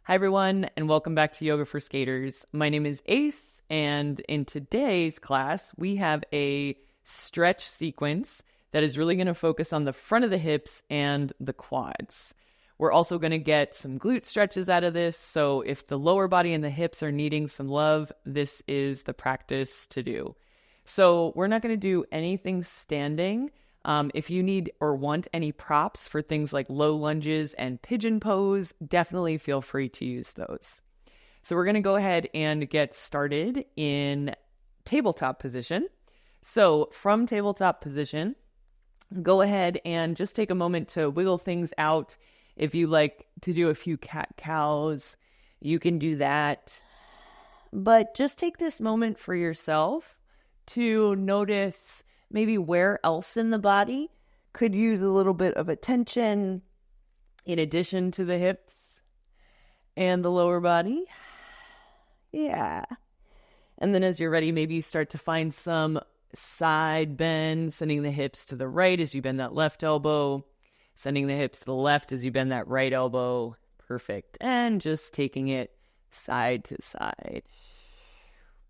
Hi, everyone, and welcome back to Yoga for Skaters. My name is Ace, and in today's class, we have a stretch sequence that is really going to focus on the front of the hips and the quads. We're also going to get some glute stretches out of this, so if the lower body and the hips are needing some love, this is the practice to do. So we're not going to do anything standing. If you need or want any props for things like low lunges and pigeon pose, definitely feel free to use those. So we're going to go ahead and get started in tabletop position. So from tabletop position, go ahead and just take a moment to wiggle things out. If you like to do a few cat-cows, you can do that. But just take this moment for yourself to notice maybe where else in the body could use a little bit of attention in addition to the hips and the lower body. Yeah. And then as you're ready, maybe you start to find some side bend, sending the hips to the right as you bend that left elbow, sending the hips to the left as you bend that right elbow. Perfect. And just taking it side to side.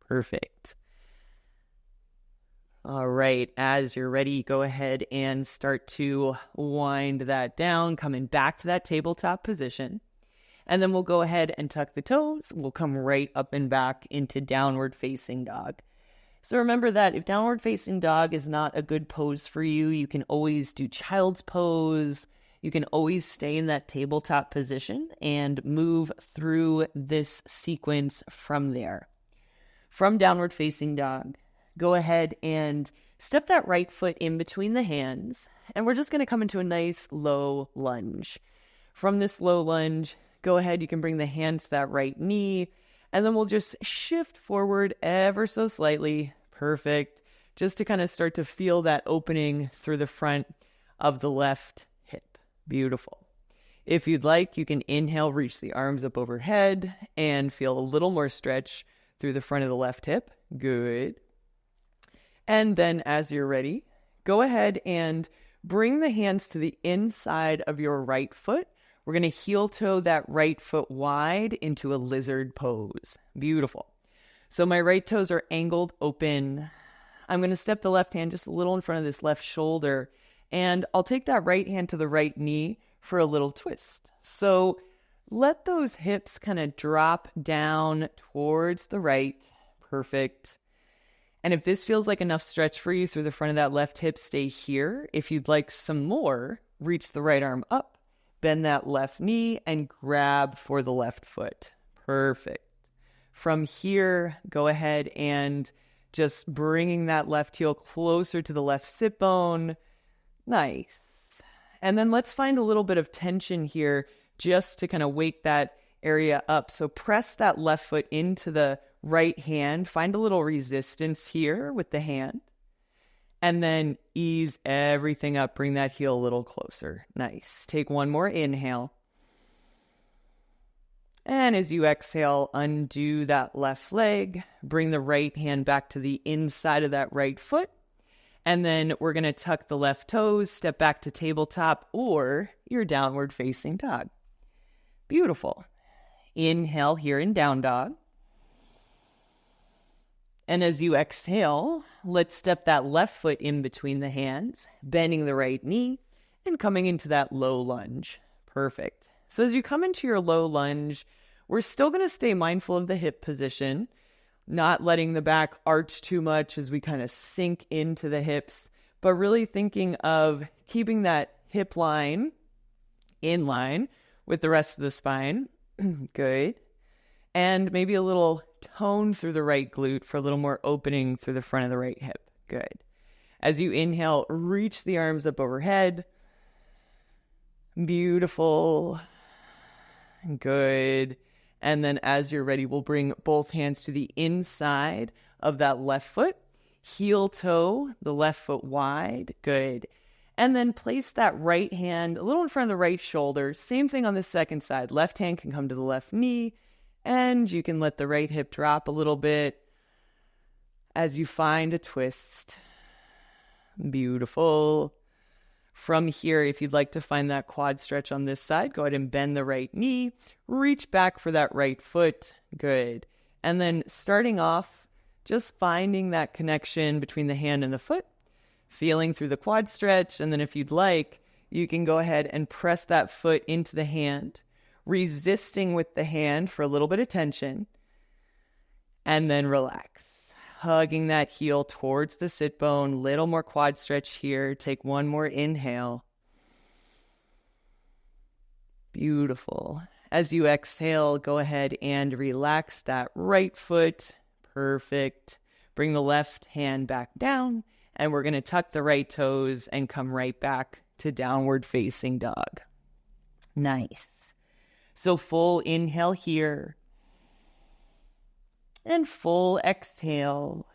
Perfect. All right, as you're ready, go ahead and start to wind that down, coming back to that tabletop position. And then we'll go ahead and tuck the toes. We'll come right up and back into downward facing dog. So remember that if downward facing dog is not a good pose for you, you can always do child's pose. You can always stay in that tabletop position and move through this sequence from there. From downward facing dog, go ahead and step that right foot in between the hands, and we're just going to come into a nice low lunge. From this low lunge, go ahead, you can bring the hand to that right knee, and then we'll just shift forward ever so slightly. Perfect. Just to kind of start to feel that opening through the front of the left hip. Beautiful. If you'd like, you can inhale, reach the arms up overhead, and feel a little more stretch through the front of the left hip. Good. And then as you're ready, go ahead and bring the hands to the inside of your right foot. We're going to heel toe that right foot wide into a lizard pose. Beautiful. So my right toes are angled open. I'm going to step the left hand just a little in front of this left shoulder, and I'll take that right hand to the right knee for a little twist. So let those hips kind of drop down towards the right. Perfect. And if this feels like enough stretch for you through the front of that left hip, stay here. If you'd like some more, reach the right arm up, bend that left knee, and grab for the left foot. Perfect. From here, go ahead and just bringing that left heel closer to the left sit bone. Nice. And then let's find a little bit of tension here just to kind of wake that area up. So press that left foot into the right hand, find a little resistance here with the hand, and then ease everything up. Bring that heel a little closer. Nice. Take one more inhale. And as you exhale, undo that left leg. Bring the right hand back to the inside of that right foot. And then we're going to tuck the left toes, step back to tabletop or your downward facing dog. Beautiful. Inhale here in down dog. And as you exhale, let's step that left foot in between the hands, bending the right knee, and coming into that low lunge. Perfect. So as you come into your low lunge, we're still going to stay mindful of the hip position, not letting the back arch too much as we kind of sink into the hips, but really thinking of keeping that hip line in line with the rest of the spine. Good. And maybe a little tone through the right glute for a little more opening through the front of the right hip. Good. As you inhale, reach the arms up overhead. Beautiful. Good. And then as you're ready, we'll bring both hands to the inside of that left foot. Heel toe, the left foot wide. Good. And then place that right hand a little in front of the right shoulder. Same thing on the second side. Left hand can come to the left knee. And you can let the right hip drop a little bit as you find a twist. Beautiful. From here, if you'd like to find that quad stretch on this side, go ahead and bend the right knee, reach back for that right foot. Good. And then starting off, just finding that connection between the hand and the foot, feeling through the quad stretch. And then if you'd like, you can go ahead and press that foot into the hand, resisting with the hand for a little bit of tension, and then relax. Hugging that heel towards the sit bone, little more quad stretch here. Take one more inhale. Beautiful. As you exhale, go ahead and relax that right foot. Perfect. Bring the left hand back down, and we're going to tuck the right toes and come right back to downward facing dog. Nice. So full inhale here. And full exhale.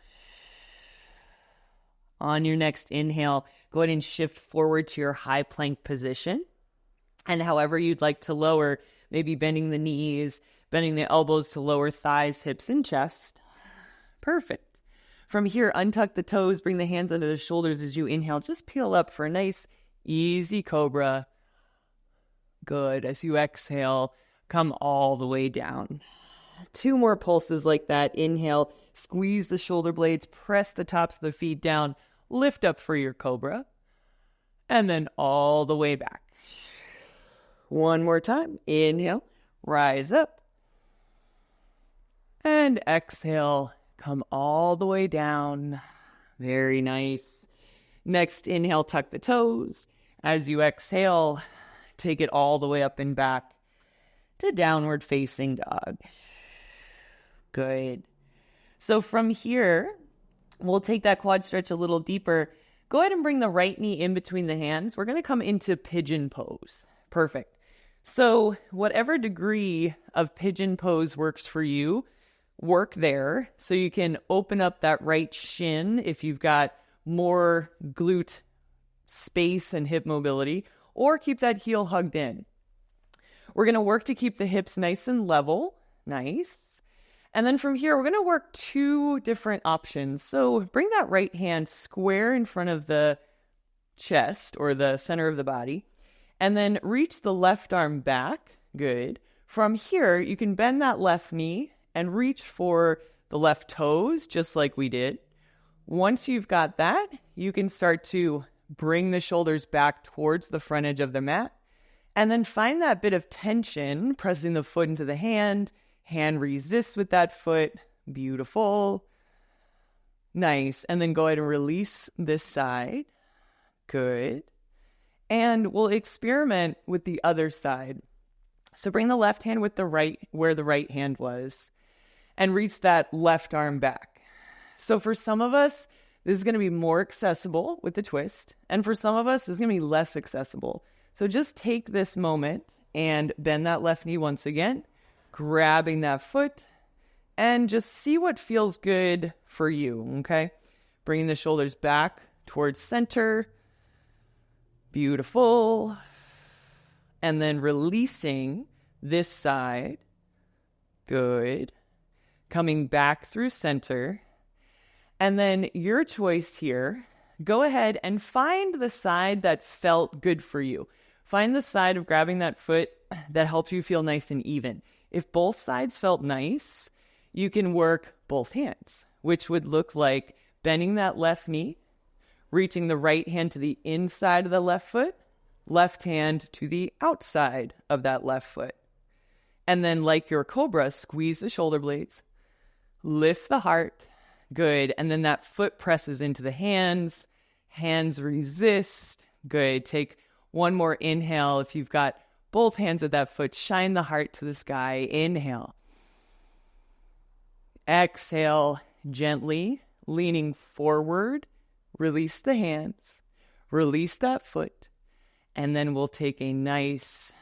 On your next inhale, go ahead and shift forward to your high plank position. And however you'd like to lower, maybe bending the knees, bending the elbows to lower thighs, hips, and chest. Perfect. From here, untuck the toes, bring the hands under the shoulders as you inhale. Just peel up for a nice, easy cobra. Good. As you exhale, come all the way down. 2 more pulses like that. Inhale, squeeze the shoulder blades, press the tops of the feet down, lift up for your cobra, and then all the way back. One more time. Inhale, rise up, and exhale, come all the way down. Very nice. Next, inhale, tuck the toes. As you exhale, take it all the way up and back to downward facing dog. Good. So from here, we'll take that quad stretch a little deeper. Go ahead and bring the right knee in between the hands. We're going to come into pigeon pose. Perfect. So whatever degree of pigeon pose works for you, work there. So you can open up that right shin if you've got more glute space and hip mobility, or keep that heel hugged in. We're going to work to keep the hips nice and level. Nice. And then from here, we're going to work 2 different options. So bring that right hand square in front of the chest or the center of the body, and then reach the left arm back. Good. From here, you can bend that left knee and reach for the left toes, just like we did. Once you've got that, you can start to bring the shoulders back towards the front edge of the mat, and then find that bit of tension, pressing the foot into the hand. Hand resists with that foot. Beautiful. Nice. And then go ahead and release this side. Good. And we'll experiment with the other side. So bring the left hand with the right, where the right hand was, and reach that left arm back. So for some of us, this is going to be more accessible with the twist. And for some of us, this is going to be less accessible. So just take this moment and bend that left knee once again, grabbing that foot, and just see what feels good for you, okay? Bringing the shoulders back towards center. Beautiful. And then releasing this side. Good. Coming back through center. And then your choice here, go ahead and find the side that felt good for you. Find the side of grabbing that foot that helps you feel nice and even. If both sides felt nice, you can work both hands, which would look like bending that left knee, reaching the right hand to the inside of the left foot, left hand to the outside of that left foot. And then like your cobra, squeeze the shoulder blades, lift the heart. Good. And then that foot presses into the hands. Hands resist. Good. Take one more inhale. If you've got both hands at that foot, shine the heart to the sky. Inhale. Exhale gently, leaning forward. Release the hands. Release that foot. And then we'll take a nice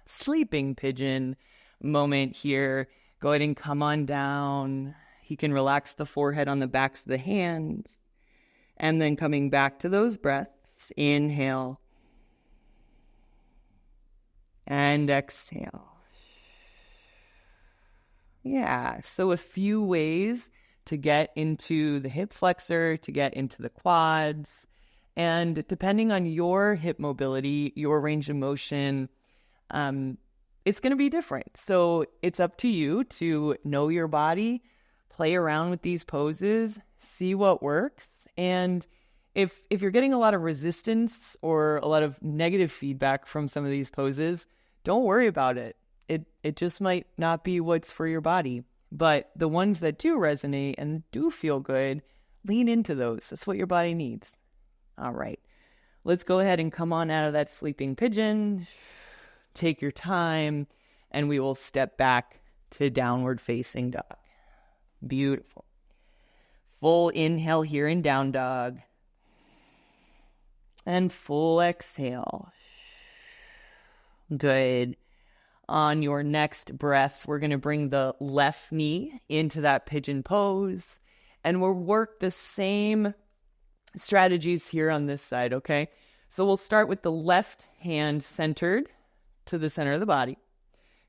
sleeping pigeon moment here. Go ahead and come on down. You can relax the forehead on the backs of the hands. And then coming back to those breaths. Inhale. And exhale. Yeah, so a few ways to get into the hip flexor, to get into the quads, And depending on your hip mobility, your range of motion, it's going to be different. So it's up to you to know your body, play around with these poses, see what works. And if you're getting a lot of resistance or a lot of negative feedback from some of these poses, don't worry about it. It just might not be what's for your body. But the ones that do resonate and do feel good, lean into those. That's what your body needs. All right. Let's go ahead and come on out of that sleeping pigeon. Take your time, and we will step back to downward facing dog. Beautiful. Full inhale here in down dog. And full exhale. Good. On your next breath, we're going to bring the left knee into that pigeon pose. And we'll work the same strategies here on this side, okay? So we'll start with the left hand centered to the center of the body.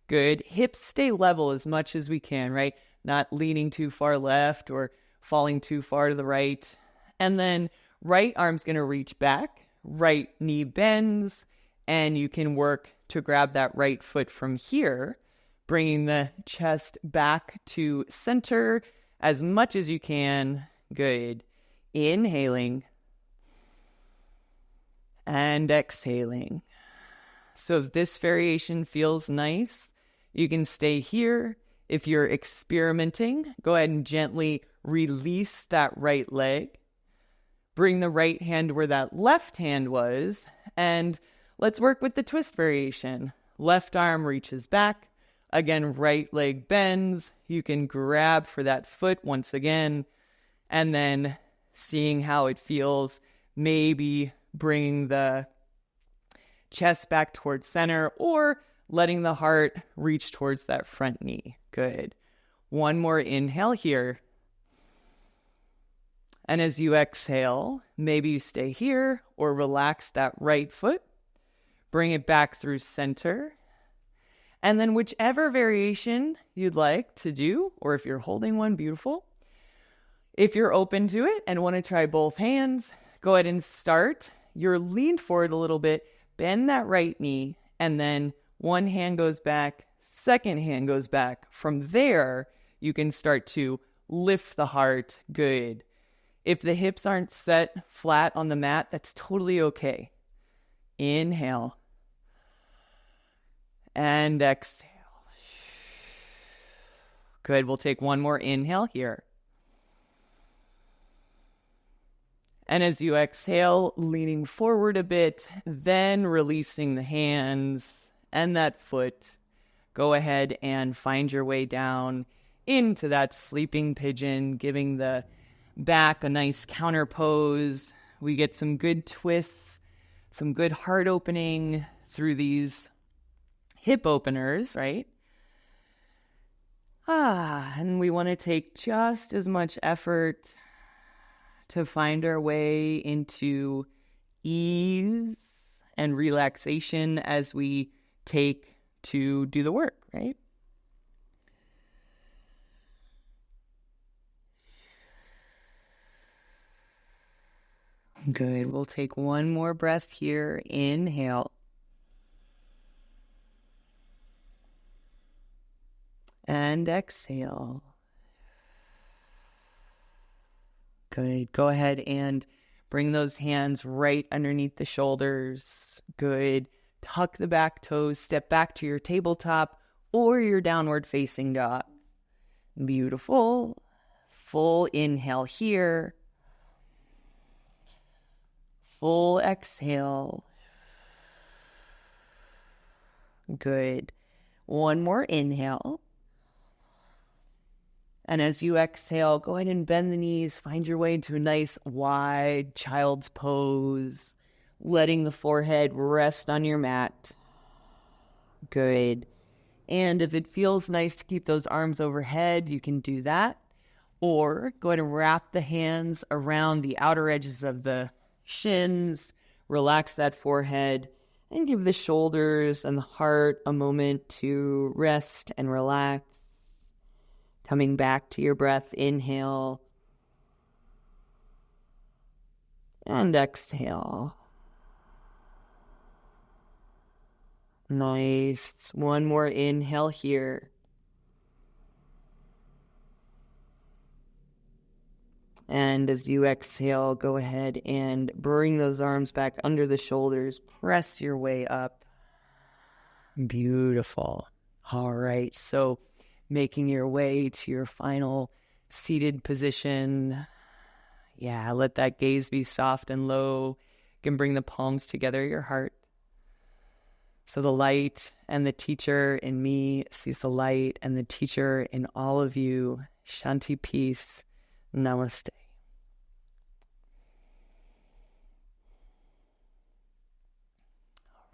Good. Hips stay level as much as we can, right? Not leaning too far left or falling too far to the right. And then right arm's going to reach back. Right knee bends. And you can work to grab that right foot from here, bringing the chest back to center as much as you can. Good. Inhaling and exhaling. So if this variation feels nice, you can stay here. If you're experimenting, go ahead and gently release that right leg. Bring the right hand where that left hand was, and let's work with the twist variation. Left arm reaches back. Again, right leg bends. You can grab for that foot once again, and then seeing how it feels, maybe bringing the chest back towards center or letting the heart reach towards that front knee. Good. One more inhale here. And as you exhale, maybe you stay here or relax that right foot. Bring it back through center. And then whichever variation you'd like to do, or if you're holding one, beautiful. If you're open to it and want to try both hands, go ahead and start. You're leaned forward a little bit, bend that right knee, and then one hand goes back, second hand goes back. From there, you can start to lift the heart. Good. If the hips aren't set flat on the mat, that's totally okay. Inhale. And exhale. Good. We'll take one more inhale here. And as you exhale, leaning forward a bit, then releasing the hands and that foot. Go ahead and find your way down into that sleeping pigeon, giving the back a nice counter pose. We get some good twists, some good heart opening through these hip openers, right? And we want to take just as much effort to find our way into ease and relaxation as we take to do the work, right? Good. We'll take one more breath here. Inhale. And exhale. Good. Go ahead and bring those hands right underneath the shoulders. Good. Tuck the back toes. Step back to your tabletop or your downward facing dog. Beautiful. Full inhale here. Full exhale. Good. One more inhale. And as you exhale, go ahead and bend the knees. Find your way into a nice wide child's pose, letting the forehead rest on your mat. Good. And if it feels nice to keep those arms overhead, you can do that. Or go ahead and wrap the hands around the outer edges of the shins. Relax that forehead and give the shoulders and the heart a moment to rest and relax. Coming back to your breath, inhale. And exhale. Nice. One more inhale here. And as you exhale, go ahead and bring those arms back under the shoulders. Press your way up. Beautiful. All right. So making your way to your final seated position. Yeah, let that gaze be soft and low. You can bring the palms together, your heart. So the light and the teacher in me sees the light, and the teacher in all of you. Shanti, peace. Namaste.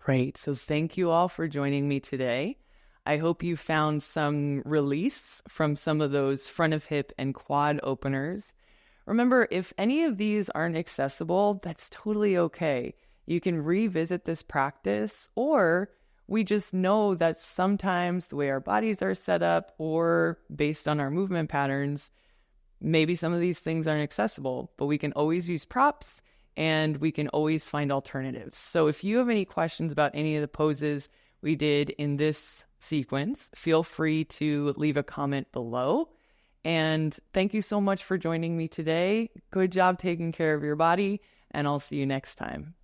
Great. So thank you all for joining me today. I hope you found some release from some of those front of hip and quad openers. Remember, if any of these aren't accessible, that's totally okay. You can revisit this practice, or we just know that sometimes the way our bodies are set up or based on our movement patterns, maybe some of these things aren't accessible, but we can always use props and we can always find alternatives. So if you have any questions about any of the poses we did in this sequence, feel free to leave a comment below. And thank you so much for joining me today. Good job taking care of your body, and I'll see you next time.